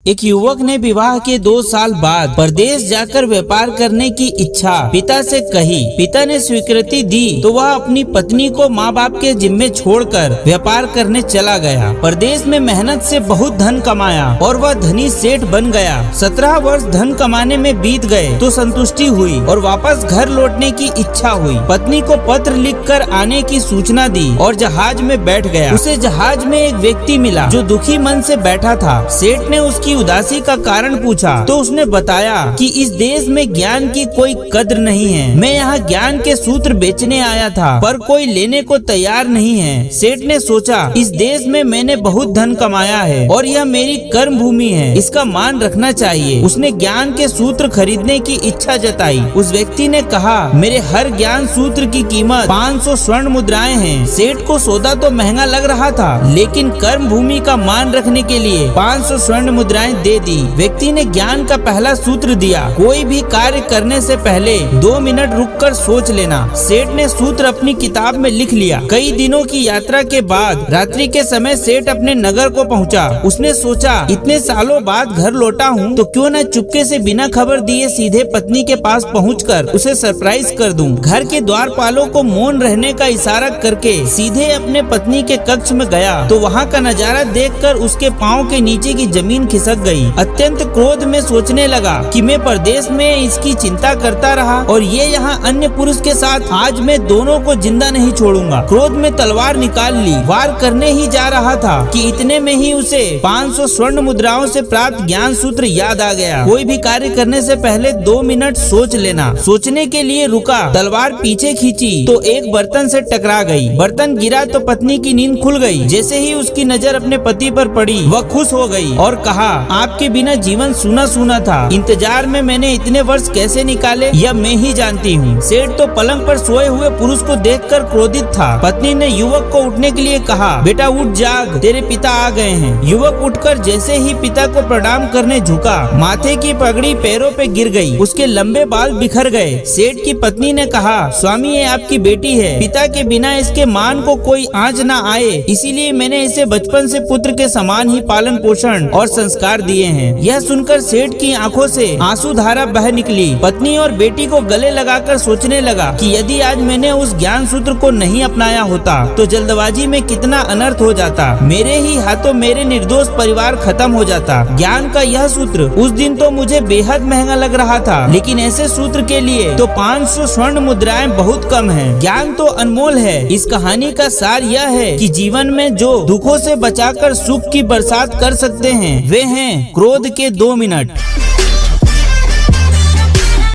एक युवक ने विवाह के 2 साल बाद परदेश जाकर व्यापार करने की इच्छा पिता से कही। पिता ने स्वीकृति दी तो वह अपनी पत्नी को माँ बाप के जिम्मे छोड़कर व्यापार करने चला गया। परदेश में मेहनत से बहुत धन कमाया और वह धनी सेठ बन गया। 17 वर्ष धन कमाने में बीत गए तो संतुष्टि हुई और वापस घर लौटने की इच्छा हुई। पत्नी को पत्र लिखकर आने की सूचना दी और जहाज में बैठ गया। उसे जहाज में एक व्यक्ति मिला जो दुखी मन से बैठा था। सेठ ने उसकी उदासी का कारण पूछा तो उसने बताया कि इस देश में ज्ञान की कोई कद्र नहीं है। मैं यहाँ ज्ञान के सूत्र बेचने आया था पर कोई लेने को तैयार नहीं है। सेठ ने सोचा इस देश में मैंने बहुत धन कमाया है और यह मेरी कर्म भूमि है, इसका मान रखना चाहिए। उसने ज्ञान के सूत्र खरीदने की इच्छा जताई। उस व्यक्ति ने कहा मेरे हर ज्ञान सूत्र की कीमत 500 स्वर्ण मुद्राएं हैं। सेठ को सौदा तो महंगा लग रहा था लेकिन कर्म भूमि का मान रखने के लिए 500 स्वर्ण मुद्राएं दे दी। व्यक्ति ने ज्ञान का पहला सूत्र दिया, कोई भी कार्य करने से पहले 2 मिनट रुककर सोच लेना। सेठ ने सूत्र अपनी किताब में लिख लिया। कई दिनों की यात्रा के बाद रात्रि के समय सेठ अपने नगर को पहुंचा। उसने सोचा इतने सालों बाद घर लौटा हूं तो क्यों न चुपके से बिना खबर दिए सीधे पत्नी के पास पहुंचकर उसे सरप्राइज कर दूं। घर के द्वारपालों को मौन रहने का इशारा करके सीधे अपने पत्नी के कक्ष में गया तो वहाँ का नजारा देखकर उसके पाँव के नीचे की जमीन खिसक गई। अत्यंत क्रोध में सोचने लगा कि मैं परदेश में इसकी चिंता करता रहा और ये यहाँ अन्य पुरुष के साथ, आज मैं दोनों को जिंदा नहीं छोड़ूंगा। क्रोध में तलवार निकाल ली। वार करने ही जा रहा था कि इतने में ही उसे 500 स्वर्ण मुद्राओं से प्राप्त ज्ञान सूत्र याद आ गया। कोई भी कार्य करने से पहले 2 मिनट सोच लेना। सोचने के लिए रुका, तलवार पीछे खींची तो एक बर्तन से टकरा गई। बर्तन गिरा तो पत्नी की नींद खुल गई। जैसे ही उसकी नजर अपने पति पर पड़ी वह खुश हो गई और कहा आपके बिना जीवन सूना सूना था। इंतजार में मैंने इतने वर्ष कैसे निकाले यह मैं ही जानती हूँ। सेठ तो पलंग पर सोए हुए पुरुष को देखकर क्रोधित था। पत्नी ने युवक को उठने के लिए कहा बेटा उठ जाग, तेरे पिता आ गए हैं। युवक उठकर जैसे ही पिता को प्रणाम करने झुका, माथे की पगड़ी पैरों पे गिर गई। उसके लंबे बाल बिखर गए। सेठ की पत्नी ने कहा स्वामी ये आपकी बेटी है, पिता के बिना इसके मान को कोई आँच न आए, इसीलिए मैंने इसे बचपन से पुत्र के समान ही पालन पोषण और संस्कार दिए हैं। यह सुनकर सेठ की आंखों से आंसू धारा बह निकली। पत्नी और बेटी को गले लगाकर सोचने लगा कि यदि आज मैंने उस ज्ञान सूत्र को नहीं अपनाया होता तो जल्दबाजी में कितना अनर्थ हो जाता। मेरे ही हाथों मेरे निर्दोष परिवार खत्म हो जाता। ज्ञान का यह सूत्र उस दिन तो मुझे बेहद महंगा लग रहा था लेकिन ऐसे सूत्र के लिए तो 500 स्वर्ण मुद्राएं बहुत कम है। ज्ञान तो अनमोल है। इस कहानी का सार यह है कि जीवन में जो दुखों से बचाकर सुख की बरसात कर सकते हैं वे हैं क्रोध के 2 मिनट।